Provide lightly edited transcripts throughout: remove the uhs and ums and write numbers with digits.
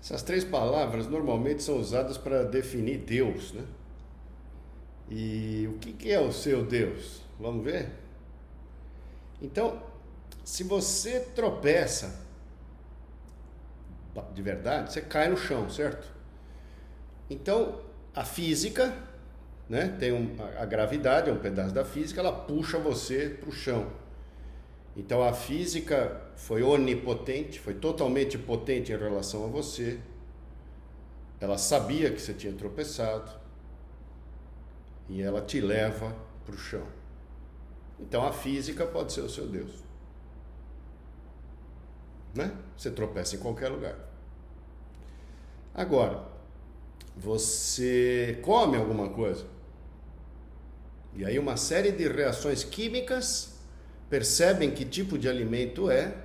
Essas três palavras normalmente são usadas para definir Deus, né? E o que é o seu Deus? Vamos ver? Então, se você tropeça de verdade, você cai no chão, certo? Então, a física, né, a gravidade é um pedaço da física, ela puxa você para o chão. Então, a física foi onipotente, foi totalmente potente em relação a você. Ela sabia que você tinha tropeçado e ela te leva para o chão. Então, a física pode ser o seu Deus, né? Você tropeça em qualquer lugar. Agora, você come alguma coisa e aí uma série de reações químicas percebem que tipo de alimento é,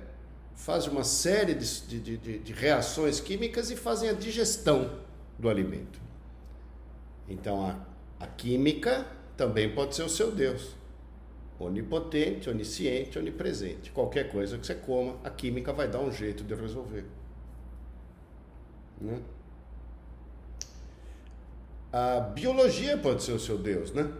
fazem uma série de reações químicas e fazem a digestão do alimento. Então a química também pode ser o seu Deus, onipotente, onisciente, onipresente. Qualquer coisa que você coma, a química vai dar um jeito de resolver, né? A biologia pode ser o seu Deus, né?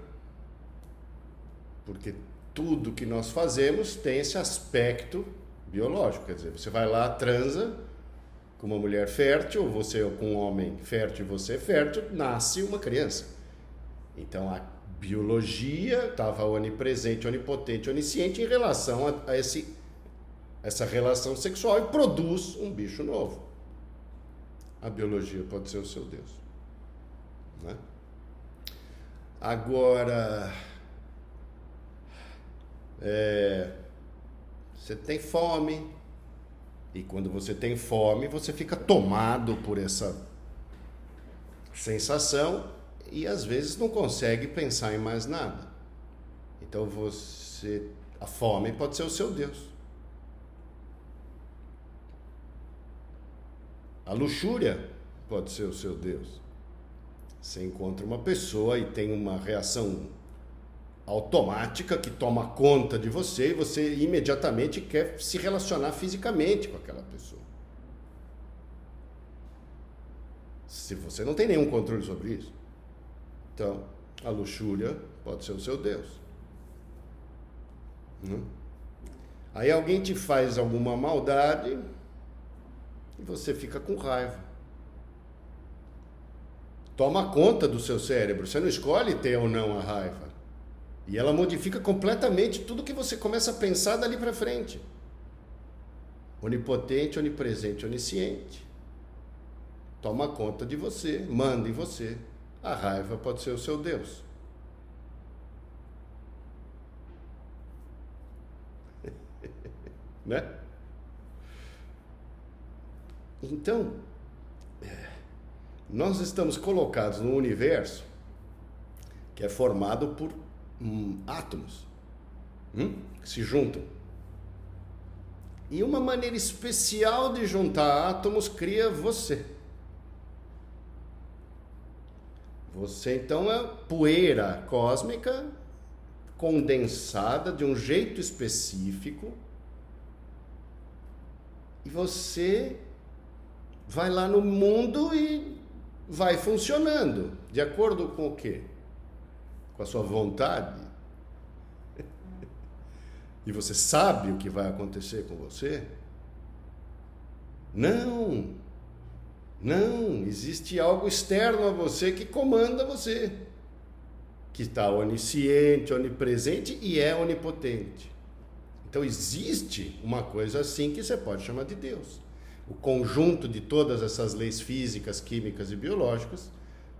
Porque tudo que nós fazemos tem esse aspecto biológico. Quer dizer, você vai lá, transa com uma mulher fértil, você com um homem fértil e você é fértil, nasce uma criança. Então a biologia estava onipresente, onipotente, onisciente em relação a essa relação sexual e produz um bicho novo. A biologia pode ser o seu Deus, né? Agora, você tem fome, e quando você tem fome, você fica tomado por essa sensação e às vezes não consegue pensar em mais nada. Então a fome pode ser o seu Deus. A luxúria pode ser o seu Deus. Você encontra uma pessoa e tem uma reação automática que toma conta de você e você imediatamente quer se relacionar fisicamente com aquela pessoa. Se você não tem nenhum controle sobre isso. Então, a luxúria pode ser o seu Deus. Aí alguém te faz alguma maldade e você fica com raiva. Toma conta do seu cérebro. Você não escolhe ter ou não a raiva. E ela modifica completamente tudo que você começa a pensar dali para frente. Onipotente, onipresente, onisciente. Toma conta de você, manda em você. A raiva pode ser o seu Deus. Né? Então, nós estamos colocados num universo que é formado por átomos que se juntam. E uma maneira especial de juntar átomos cria você. Você então é poeira cósmica condensada de um jeito específico e você vai lá no mundo e vai funcionando de acordo com o quê? Com a sua vontade. E você sabe o que vai acontecer com você? Não, existe algo externo a você que comanda você, que está onisciente, onipresente e é onipotente. Então existe uma coisa assim que você pode chamar de Deus. O conjunto de todas essas leis físicas, químicas e biológicas,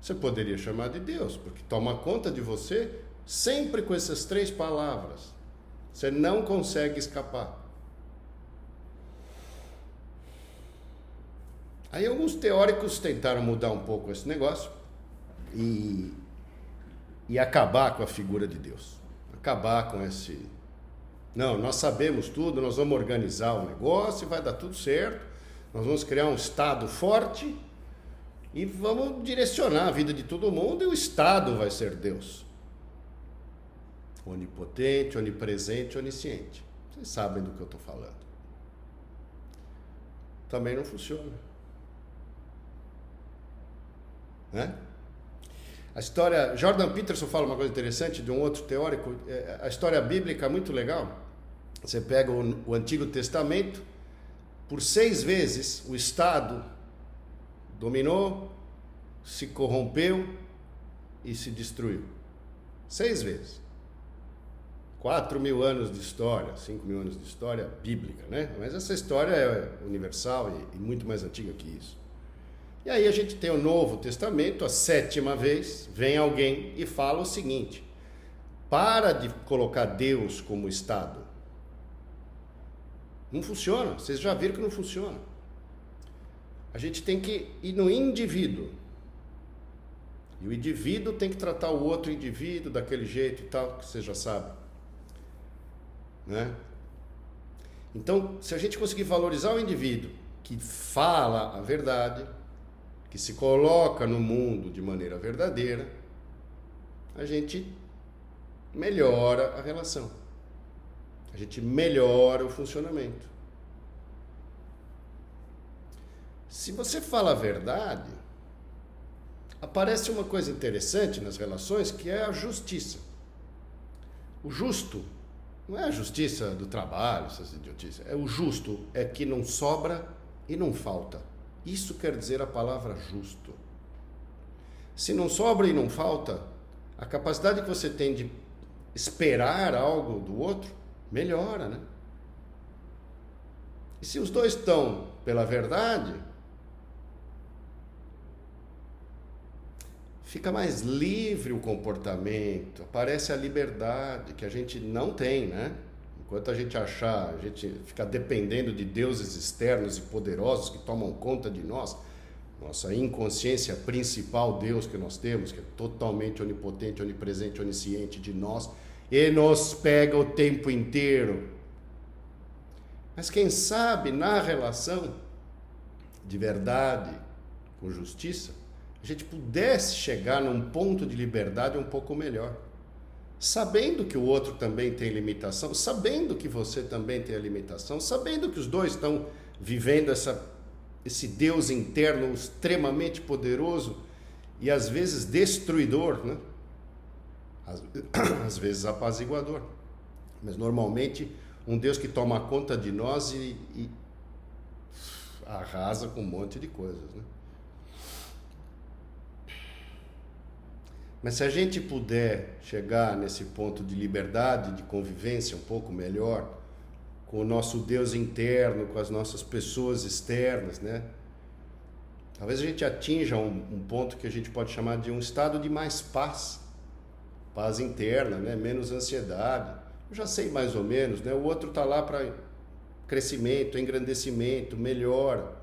você poderia chamar de Deus, porque toma conta de você sempre com essas três palavras. Você não consegue escapar. Aí alguns teóricos tentaram mudar um pouco esse negócio e acabar com a figura de Deus. Acabar com esse... Não, nós sabemos tudo, nós vamos organizar o negócio e vai dar tudo certo. Nós vamos criar um Estado forte e vamos direcionar a vida de todo mundo e o Estado vai ser Deus. Onipotente, onipresente, onisciente. Vocês sabem do que eu estou falando. Também não funciona. né? A história, Jordan Peterson fala uma coisa interessante de um outro teórico, a história bíblica é muito legal. Você pega o Antigo Testamento, por 6 vezes o Estado dominou, se corrompeu e se destruiu. 6 vezes. 4.000 anos de história, 5.000 anos de história bíblica, né? Mas essa história é universal e muito mais antiga que isso. E aí a gente tem o Novo Testamento, a 7ª vez, vem alguém e fala o seguinte: para de colocar Deus como Estado. Não funciona, vocês já viram que não funciona. A gente tem que ir no indivíduo. E o indivíduo tem que tratar o outro indivíduo daquele jeito e tal, que você já sabe, né? Então, se a gente conseguir valorizar o indivíduo que fala a verdade, que se coloca no mundo de maneira verdadeira, a gente melhora a relação. A gente melhora o funcionamento. Se você fala a verdade, aparece uma coisa interessante nas relações, que é a justiça. O justo não é a justiça do trabalho, essas idiotices. O justo é que não sobra e não falta. Isso quer dizer a palavra justo. Se não sobra e não falta, a capacidade que você tem de esperar algo do outro melhora, né? E se os dois estão pela verdade, fica mais livre o comportamento, aparece a liberdade que a gente não tem, né? Enquanto a gente achar, a gente ficar dependendo de deuses externos e poderosos que tomam conta de nós, nossa inconsciência principal, Deus que nós temos, que é totalmente onipotente, onipresente, onisciente de nós, e nos pega o tempo inteiro. Mas quem sabe na relação de verdade com justiça, a gente pudesse chegar num ponto de liberdade um pouco melhor, sabendo que o outro também tem limitação, sabendo que você também tem a limitação, sabendo que os dois estão vivendo esse Deus interno extremamente poderoso e às vezes destruidor, né? Às vezes apaziguador, mas normalmente um Deus que toma conta de nós e arrasa com um monte de coisas, né? Mas se a gente puder chegar nesse ponto de liberdade, de convivência um pouco melhor, com o nosso Deus interno, com as nossas pessoas externas, né? Talvez a gente atinja um ponto que a gente pode chamar de um estado de mais paz. Paz interna, né? Menos ansiedade. Eu já sei mais ou menos, né? O outro está lá para crescimento, engrandecimento, melhora.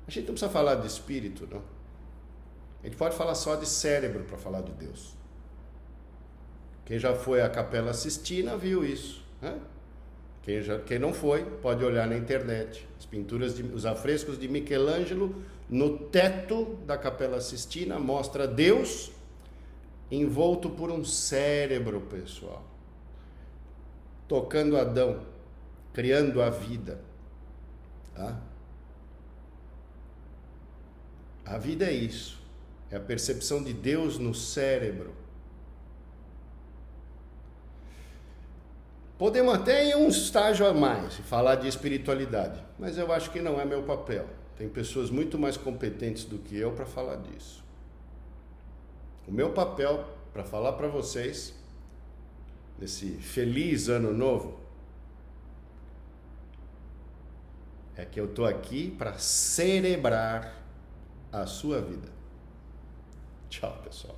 A gente não precisa falar de espírito, não. A gente pode falar só de cérebro para falar de Deus. Quem já foi à Capela Sistina viu isso, né? Quem não foi, pode olhar na internet. As pinturas, os afrescos de Michelangelo no teto da Capela Sistina mostra Deus envolto por um cérebro, pessoal. Tocando Adão, criando a vida. Tá? A vida é isso. É a percepção de Deus no cérebro. Podemos até ir um estágio a mais e falar de espiritualidade, mas eu acho que não é meu papel. Tem pessoas muito mais competentes do que eu para falar disso. O meu papel para falar para vocês, nesse feliz ano novo, é que eu estou aqui para celebrar a sua vida. Tchau, pessoal.